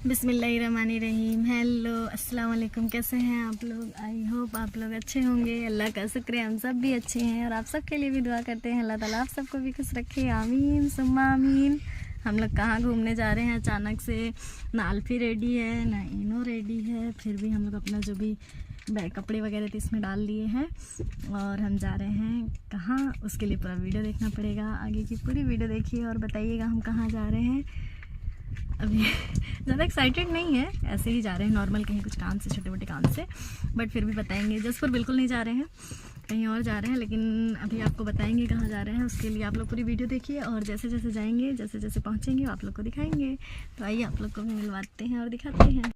बिस्मिल्लाहिर्रहमानिर्रहीम। हेलो, अस्सलाम वालेकुम। कैसे हैं आप लोग? आई होप आप लोग अच्छे होंगे। अल्लाह का शुक्र है हम सब भी अच्छे हैं और आप सब के लिए भी दुआ करते हैं अल्लाह ताला आप सबको भी खुश रखे, आमीन सुम्मा आमीन। हम लोग कहाँ घूमने जा रहे हैं अचानक से? ना अल्फ़ी रेडी है ना इनो रेडी है, फिर भी हम लोग अपना जो भी बैग कपड़े वगैरह थे इसमें डाल लिए हैं और हम जा रहे हैं कहाँ, उसके लिए पूरा वीडियो देखना पड़ेगा। आगे की पूरी वीडियो देखिए और बताइएगा हम कहाँ जा रहे हैं। अभी ज़्यादा एक्साइटेड नहीं है, ऐसे ही जा रहे हैं नॉर्मल, कहीं कुछ काम से, छोटे मोटे काम से, बट फिर भी बताएंगे। जसपुर बिल्कुल नहीं जा रहे हैं, कहीं और जा रहे हैं, लेकिन अभी आपको बताएंगे कहाँ जा रहे हैं। उसके लिए आप लोग पूरी वीडियो देखिए और जैसे जैसे जाएंगे, जैसे जैसे पहुँचेंगे आप लोग को दिखाएंगे। तो आइए आप लोग को भी मिलवाते हैं और दिखाते हैं।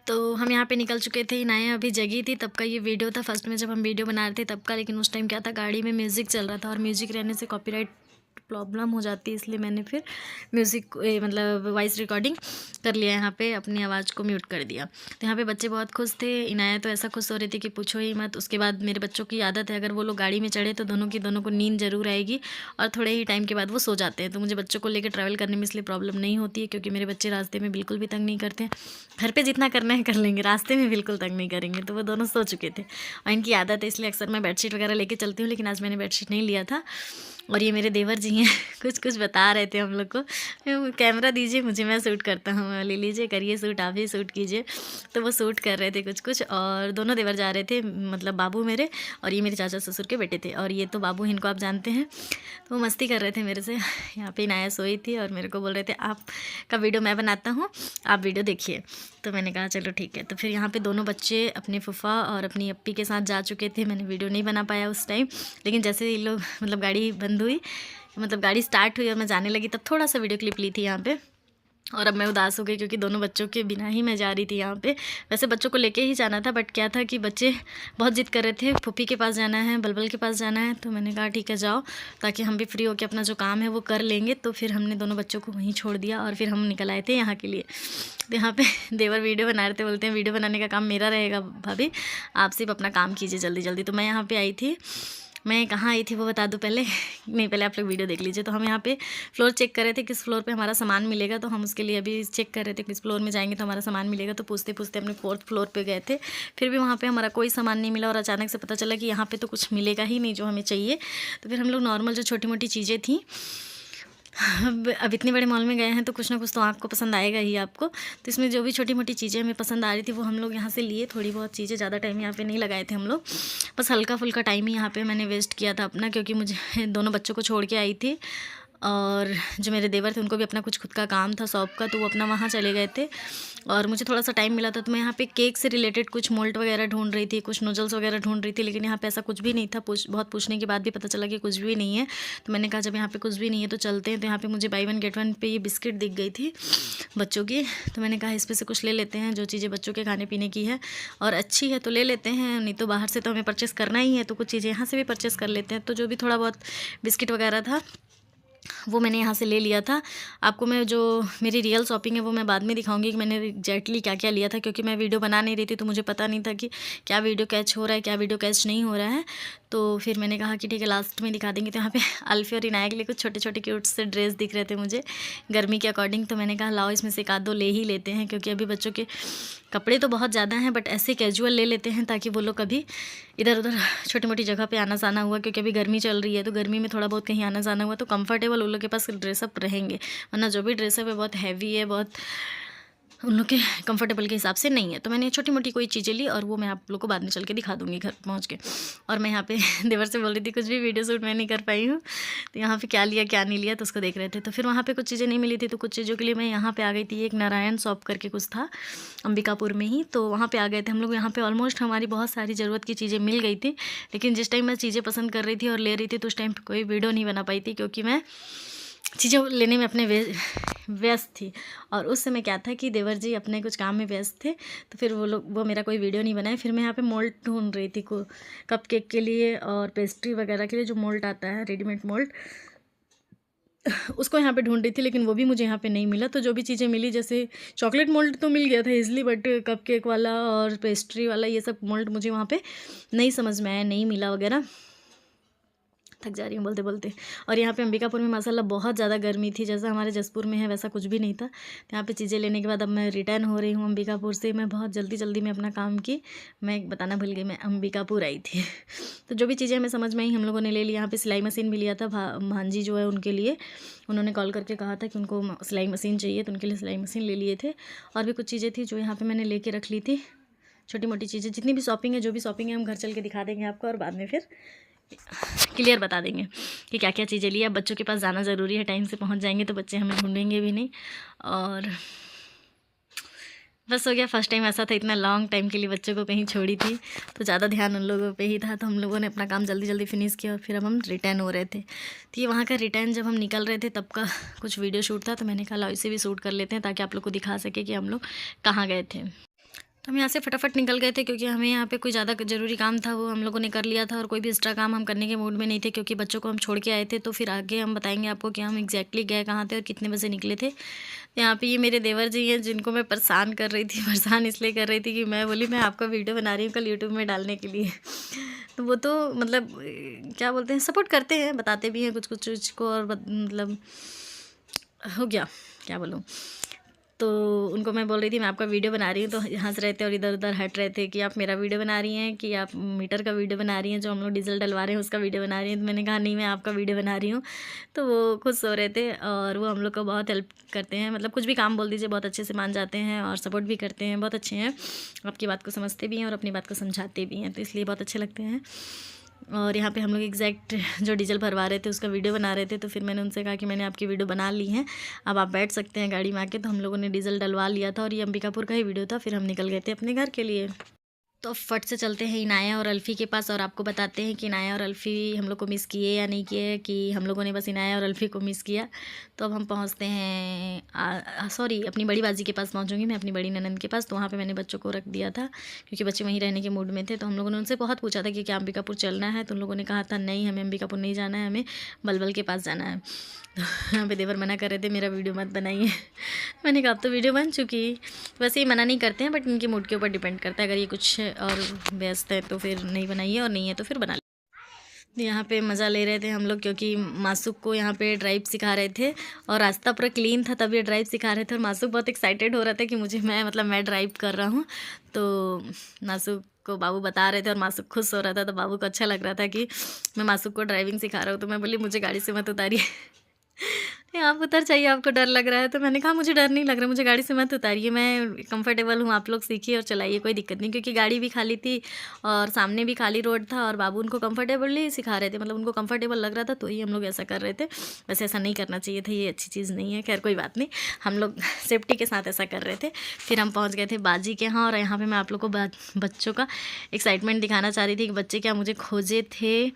तो हम यहाँ पे निकल चुके थे, इनाया अभी जगी थी, तब का ये वीडियो था फर्स्ट में जब हम वीडियो बना रहे थे तब का। लेकिन उस टाइम क्या था, गाड़ी में म्यूज़िक चल रहा था और म्यूज़िक रहने से कॉपीराइट प्रॉब्लम हो जाती है, इसलिए मैंने फिर म्यूज़िक मतलब वॉइस रिकॉर्डिंग कर लिया, यहाँ पे अपनी आवाज़ को म्यूट कर दिया। तो यहाँ पे बच्चे बहुत खुश थे, इनाया तो ऐसा खुश हो रही थी कि पूछो ही मत। उसके बाद मेरे बच्चों की आदत है, अगर वो लोग गाड़ी में चढ़े तो दोनों को नींद ज़रूर आएगी और थोड़े ही टाइम के बाद वो सो जाते हैं। तो मुझे बच्चों को लेकर ट्रैवल करने में इसलिए प्रॉब्लम नहीं होती है, क्योंकि मेरे बच्चे रास्ते में बिल्कुल भी तंग नहीं करते हैं। घर पे जितना करना है कर लेंगे, रास्ते में बिल्कुल तंग नहीं करेंगे। तो वो दोनों सो चुके थे और इनकी आदत है, इसलिए अक्सर मैं बेडशीट वगैरह लेके चलती हूँ, लेकिन आज मैंने बेडशीट नहीं लिया था। और ये मेरे देवर जी हैं कुछ कुछ बता रहे थे हम लोग को, कैमरा दीजिए मुझे, मैं शूट करता हूँ, ले लीजिए करिए शूट, आप भी शूट कीजिए। तो वो शूट कर रहे थे कुछ कुछ, और दोनों देवर जा रहे थे, मतलब बाबू मेरे और ये मेरे चाचा ससुर के बेटे थे, और ये तो बाबू इनको आप जानते हैं। तो वो मस्ती कर रहे थे मेरे से। यहाँ पे इनाया सोई थी और मेरे को बोल रहे थे आपका वीडियो मैं बनाता हूँ, आप वीडियो देखिए। तो मैंने कहा चलो ठीक है। तो फिर यहाँ पे दोनों बच्चे अपने फूफा और अपनी अप्पी के साथ जा चुके थे। मैंने वीडियो नहीं बना पाया उस टाइम, लेकिन जैसे ये लोग मतलब गाड़ी बंद हुई, मतलब गाड़ी स्टार्ट हुई और मैं जाने लगी, तब थोड़ा सा वीडियो क्लिप ली थी यहाँ पे। और अब मैं उदास हो गई क्योंकि दोनों बच्चों के बिना ही मैं जा रही थी यहाँ पे। वैसे बच्चों को लेके ही जाना था, बट क्या था कि बच्चे बहुत जिद कर रहे थे, फूफी के पास जाना है, बलबल के पास जाना है। तो मैंने कहा ठीक है जाओ, ताकि हम भी फ्री होकर अपना जो काम है वो कर लेंगे। तो फिर हमने दोनों बच्चों को वहीं छोड़ दिया और फिर हम निकल आए थे यहाँ के लिए। तो यहाँ पे देवर वीडियो बना रहे थे, बोलते हैं वीडियो बनाने का काम मेरा रहेगा भाभी, आप सिर्फ अपना काम कीजिए जल्दी जल्दी। तो मैं यहाँ पर आई थी, मैं कहाँ आई थी वो बता दूँ पहले? नहीं, पहले आप लोग वीडियो देख लीजिए। तो हम यहाँ पे फ्लोर चेक कर रहे थे, किस फ्लोर पे हमारा सामान मिलेगा। तो हम उसके लिए अभी चेक कर रहे थे किस फ्लोर में जाएंगे तो हमारा सामान मिलेगा। तो पूछते पूछते अपने 4th फ्लोर पे गए थे, फिर भी वहाँ पे हमारा कोई सामान नहीं मिला और अचानक से पता चला कि यहाँ पे तो कुछ मिलेगा ही नहीं जो हमें चाहिए। तो फिर हम लोग नॉर्मल जो छोटी मोटी चीज़ें थी, अब इतने बड़े मॉल में गए हैं तो कुछ ना कुछ तो आपको पसंद आएगा ही आपको। तो इसमें जो भी छोटी मोटी चीज़ें हमें पसंद आ रही थी वो हम लोग यहाँ से लिए, थोड़ी बहुत चीज़ें, ज़्यादा टाइम यहाँ पे नहीं लगाए थे हम लोग, बस हल्का फुल्का टाइम ही यहाँ पे मैंने वेस्ट किया था अपना, क्योंकि मुझे दोनों बच्चों को छोड़ के आई थी और जो मेरे देवर थे उनको भी अपना कुछ खुद का काम था शॉप का, तो वो अपना वहाँ चले गए थे और मुझे थोड़ा सा टाइम मिला था। तो मैं यहाँ पे केक से रिलेटेड कुछ मोल्ड वगैरह ढूंढ रही थी, कुछ नूडल्स वगैरह ढूंढ रही थी, लेकिन यहाँ पे ऐसा कुछ भी नहीं था। बहुत पूछने के बाद भी पता चला कि कुछ भी नहीं है। तो मैंने कहा जब यहाँ पे कुछ भी नहीं है तो चलते हैं। तो यहाँ पे मुझे बाई 1 गेट 1 पे ये बिस्किट दिख गई थी बच्चों की, तो मैंने कहा इस पे से कुछ ले लेते हैं, जो चीज़ें बच्चों के खाने पीने की है और अच्छी है तो ले लेते हैं, नहीं तो बाहर से तो हमें परचेस करना ही है, तो कुछ चीज़ें यहाँ से भी परचेस कर लेते हैं। तो जो भी थोड़ा बहुत बिस्किट वगैरह था वो मैंने यहाँ से ले लिया था। आपको मैं जो मेरी रियल शॉपिंग है वो मैं बाद में दिखाऊंगी कि मैंने एग्जैक्टली क्या क्या लिया था, क्योंकि मैं वीडियो बना नहीं रही थी तो मुझे पता नहीं था कि क्या वीडियो कैच हो रहा है, क्या वीडियो कैच नहीं हो रहा है। तो फिर मैंने कहा कि ठीक है लास्ट में दिखा देंगे। तो यहाँ पे अल्फी और इनाया के लिए कुछ छोटे छोटे क्यूट से ड्रेस दिख रहे थे मुझे गर्मी के अकॉर्डिंग। तो मैंने कहा लाओ इसमें से एक आध दो ले ही लेते हैं, क्योंकि अभी बच्चों के कपड़े तो बहुत ज़्यादा हैं, बट ऐसे कैजुअल ले लेते हैं ताकि वो लोग कभी इधर उधर छोटी मोटी जगह पे आना जाना हुआ, क्योंकि अभी गर्मी चल रही है तो गर्मी में थोड़ा बहुत कहीं आना जाना हुआ तो कंफर्टेबल उन लोग के पास ड्रेसअप रहेंगे, वरना जो भी ड्रेसअप है बहुत हैवी है, बहुत उन लोग के कंफर्टेबल के हिसाब से नहीं है। तो मैंने छोटी मोटी कोई चीज़ें ली और वो मैं आप लोग को बाद में चल के दिखा दूँगी घर पहुँच के। और मैं यहाँ पे देवर से बोल रही थी कुछ भी वीडियो शूट मैं नहीं कर पाई हूँ, तो यहाँ पे क्या लिया क्या नहीं लिया तो उसको देख रहे थे। तो फिर वहाँ पे कुछ चीज़ें नहीं मिली थी, तो कुछ चीज़ों के लिए मैं यहाँ पे आ गई थी। एक नारायण शॉप करके कुछ था अंबिकापुर में ही, तो वहाँ पे आ गए थे हम लोग। यहाँ पे ऑलमोस्ट हमारी बहुत सारी ज़रूरत की चीज़ें मिल गई थी, लेकिन जिस टाइम मैं चीज़ें पसंद कर रही थी और ले रही थी तो उस टाइम कोई वीडियो नहीं बना पाई थी, क्योंकि मैं चीज़ें लेने में अपने व्यस्त थी। और उस समय क्या था कि देवर जी अपने कुछ काम में व्यस्त थे, तो फिर वो मेरा कोई वीडियो नहीं बनाए। फिर मैं यहाँ पे मोल्ड ढूंढ रही थी कप केक के लिए और पेस्ट्री वगैरह के लिए, जो मोल्ड आता है रेडीमेड मोल्ड, उसको यहाँ पे ढूंढ रही थी, लेकिन वो भी मुझे यहाँ पे नहीं मिला। तो जो भी चीज़ें मिली, जैसे चॉकलेट मोल्ड तो मिल गया था इजली, बट कप केक वाला और पेस्ट्री वाला ये सब मोल्ड मुझे वहाँ पे नहीं समझ में आया, नहीं मिला वगैरह। थक जा रही हूँ बोलते बोलते। और यहाँ पे अंबिकापुर में माशाल्लाह बहुत ज़्यादा गर्मी थी, जैसा हमारे जसपुर में है वैसा कुछ भी नहीं था। तो यहाँ पे चीज़ें लेने के बाद अब मैं रिटर्न हो रही हूँ अंबिकापुर से। मैं बहुत जल्दी में अपना काम की, मैं बताना भूल गई, मैं अंबिकापुर आई थी। तो जो भी चीज़ें हमें समझ में आई हम लोगों ने ले ली। यहाँ पे सिलाई मशीन भी लिया था, भांजी जो है उनके लिए, उन्होंने कॉल करके कहा था कि उनको सिलाई मशीन चाहिए, तो उनके लिए सिलाई मशीन ले लिए थे। और भी कुछ चीज़ें थी जो यहाँ पर मैंने लेके रख ली थी, छोटी मोटी चीज़ें। जितनी भी शॉपिंग है, जो भी शॉपिंग है, हम घर चल के दिखा देंगे आपको और बाद में फिर क्लियर बता देंगे कि क्या क्या चीज़ें ली। अब बच्चों के पास जाना ज़रूरी है, टाइम से पहुंच जाएंगे तो बच्चे हमें ढूंढेंगे भी नहीं। और बस हो गया। फर्स्ट टाइम ऐसा था, इतना लॉन्ग टाइम के लिए बच्चों को कहीं छोड़ी थी तो ज़्यादा ध्यान उन लोगों पे ही था। तो हम लोगों ने अपना काम जल्दी फिनिश किया और फिर अब हम रिटर्न हो रहे थे। तो ये वहाँ का रिटर्न जब हम निकल रहे थे तब का कुछ वीडियो शूट था, तो मैंने कहा इसे भी शूट कर लेते हैं ताकि आप लोग को दिखा सके कि हम लोग कहाँ गए थे। तो हम यहाँ से फटाफट निकल गए थे क्योंकि हमें यहाँ पे कोई ज़्यादा ज़रूरी काम था, वो हम लोगों ने कर लिया था। और कोई भी एक्स्ट्रा काम हम करने के मूड में नहीं थे क्योंकि बच्चों को हम छोड़ के आए थे। तो फिर आगे हम बताएंगे आपको कि हम एग्जैक्टली गए कहाँ थे और कितने बजे निकले थे। तो यहाँ पे ये मेरे देवर जी हैं जिनको मैं परेशान कर रही थी। परेशान इसलिए कर रही थी कि मैं बोली मैं आपका वीडियो बना रही हूँ कल यूट्यूब में डालने के लिए। तो वो तो मतलब क्या बोलते हैं, सपोर्ट करते हैं, बताते भी हैं कुछ कुछ चीज़ को। और मतलब हो गया, क्या बोलूँ। तो उनको मैं बोल रही थी मैं आपका वीडियो बना रही हूँ, तो हंस रहे थे और इधर उधर हट रहे थे कि आप मेरा वीडियो बना रही हैं कि आप मीटर का वीडियो बना रही हैं, जो हम लोग डीजल डलवा रहे हैं उसका वीडियो बना रही हैं। तो मैंने कहा नहीं, मैं आपका वीडियो बना रही हूँ। तो वो खुश हो रहे थे और वो हम लोग को बहुत हेल्प करते हैं, मतलब कुछ भी काम बोल दीजिए बहुत अच्छे से मान जाते हैं और सपोर्ट भी करते हैं, बहुत अच्छे हैं। आपकी बात को समझते भी हैं और अपनी बात को समझाते भी हैं, तो इसलिए बहुत अच्छे लगते हैं। और यहाँ पे हम लोग एग्जैक्ट जो डीजल भरवा रहे थे उसका वीडियो बना रहे थे। तो फिर मैंने उनसे कहा कि मैंने आपकी वीडियो बना ली है, अब आप बैठ सकते हैं गाड़ी में आके। तो हम लोगों ने डीजल डलवा लिया था और ये अंबिकापुर का ही वीडियो था। फिर हम निकल गए थे अपने घर के लिए। तो फट से चलते हैं इनाया और अल्फ़ी के पास और आपको बताते हैं कि इनाया और अल्फ़ी हम लोग को मिस किए या नहीं किए, कि हम लोगों ने बस इनाया और अल्फ़ी को मिस किया। तो अब हम पहुंचते हैं सॉरी अपनी बड़ी बाजी के पास पहुंचूंगी मैं, अपनी बड़ी ननंद के पास। तो वहाँ पे मैंने बच्चों को रख दिया था क्योंकि बच्चे वहीं रहने के मूड में थे। तो हम लोगों ने उनसे बहुत पूछा था कि क्या अंबिकापुर चलना है, तो उन लोगों ने कहा था नहीं, हमें अंबिकापुर नहीं जाना है, हमें बलबल के पास जाना है। तो यहाँ पे देवर मना कर रहे थे मेरा वीडियो मत बनाइए। मैंने कहा अब तो वीडियो बन चुकी। वैसे ही मना नहीं करते हैं बट इनके मूड के ऊपर डिपेंड करता है, अगर ये कुछ और व्यस्त है तो फिर नहीं बनाइए और नहीं है तो फिर बना लीजिए। यहाँ पे मज़ा ले रहे थे हम लोग क्योंकि मासूक को यहाँ पे ड्राइव सिखा रहे थे और रास्ता पूरा क्लीन था, तब ये ड्राइव सिखा रहे थे। और मासूक बहुत एक्साइटेड हो रहा था कि मुझे मैं ड्राइव कर रहा हूँ। तो मासूक को बाबू बता रहे थे और मासूक खुश हो रहा था। तो बाबू को अच्छा लग रहा था कि मैं मासूक को ड्राइविंग सिखा रहा हूँ। तो मैं बोली मुझे गाड़ी से मत उतारिए। आप उतर चाहिए, आपको डर लग रहा है। तो मैंने कहा मुझे डर नहीं लग रहा, मुझे गाड़ी से मत उतारिए, मैं कंफर्टेबल हूँ, आप लोग सीखिए और चलाइए, कोई दिक्कत नहीं। क्योंकि गाड़ी भी खाली थी और सामने भी खाली रोड था और बाबू उनको कंफर्टेबली सिखा रहे थे, मतलब उनको कंफर्टेबल लग रहा था तो ही हम लोग ऐसा कर रहे थे। वैसे ऐसा नहीं करना चाहिए था, ये अच्छी चीज़ नहीं है। खैर कोई बात नहीं, हम लोग सेफ्टी के साथ ऐसा कर रहे थे। फिर हम पहुँच गए थे बाजी के यहाँ और यहाँ पर मैं आप लोग को बच्चों का एक्साइटमेंट दिखाना चाह रही थी कि बच्चे क्या मुझे खोजे थे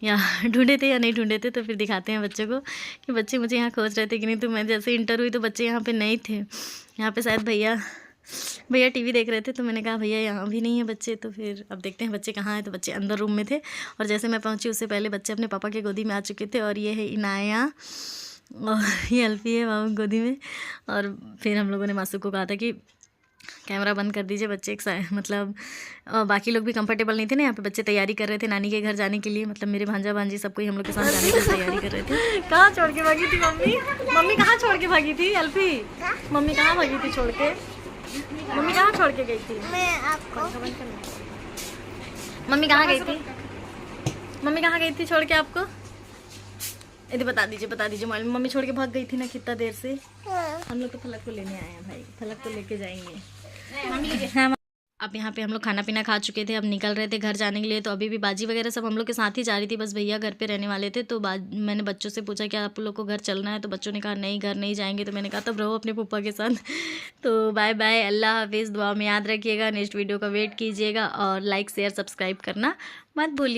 या ढूंढे थे या नहीं ढूंढे थे। तो फिर दिखाते हैं बच्चों को कि बच्चे मुझे यहाँ खोज रहे थे कि नहीं। तो मैं जैसे इंटर हुई तो बच्चे यहाँ पे नहीं थे, यहाँ पे शायद भैया टीवी देख रहे थे। तो मैंने कहा भैया यहाँ भी नहीं है बच्चे। तो फिर अब देखते हैं बच्चे कहाँ हैं। तो बच्चे अंदर रूम में थे और जैसे मैं पहुँची उससे पहले बच्चे अपने पापा के गोदी में आ चुके थे। और ये है इनाया और ये अल्फ़ी है बाबू गोदी में। और फिर हम लोगों ने मासू को कहा था कि कैमरा बंद कर दीजिए, बच्चे एक मतलब बाकी लोग भी कंफर्टेबल नहीं थे ना। यहाँ पे बच्चे तैयारी कर रहे थे नानी के घर जाने के लिए, मतलब मेरे भांजा भांजी सबको हम लोग के साथ जाने की तैयारी कर रहे थे। कहाँ छोड़ के भागी थी मम्मी कहाँ छोड़ के भागी थी अल्फ़ी? मम्मी कहाँ भागी थी छोड़ के? मम्मी कहाँ छोड़ के गई थी? मम्मी कहाँ गई थी? मम्मी कहाँ गई थी छोड़ के आपको? इधर बता दीजिए मम्मी छोड़ के भाग गई थी ना कितना देर से। हम लोग तो फलक को लेने आए हैं भाई, फलक तो लेके जाएंगे। हाँ, अब यहाँ पे हम लोग खाना पीना खा चुके थे, अब निकल रहे थे घर जाने के लिए। तो अभी भी बाजी वगैरह सब हम लोग के साथ ही जा रही थी, बस भैया घर पे रहने वाले थे। तो मैंने बच्चों से पूछा कि आप लोग को घर चलना है? तो बच्चों ने कहा नहीं घर नहीं जाएंगे। तो मैंने कहा तब रहो अपने पप्पा के साथ। तो बाय बाय, अल्लाह हाफिज़, दुआ में याद रखिएगा, नेक्स्ट वीडियो का वेट कीजिएगा और लाइक शेयर सब्सक्राइब करना मत भूलिए।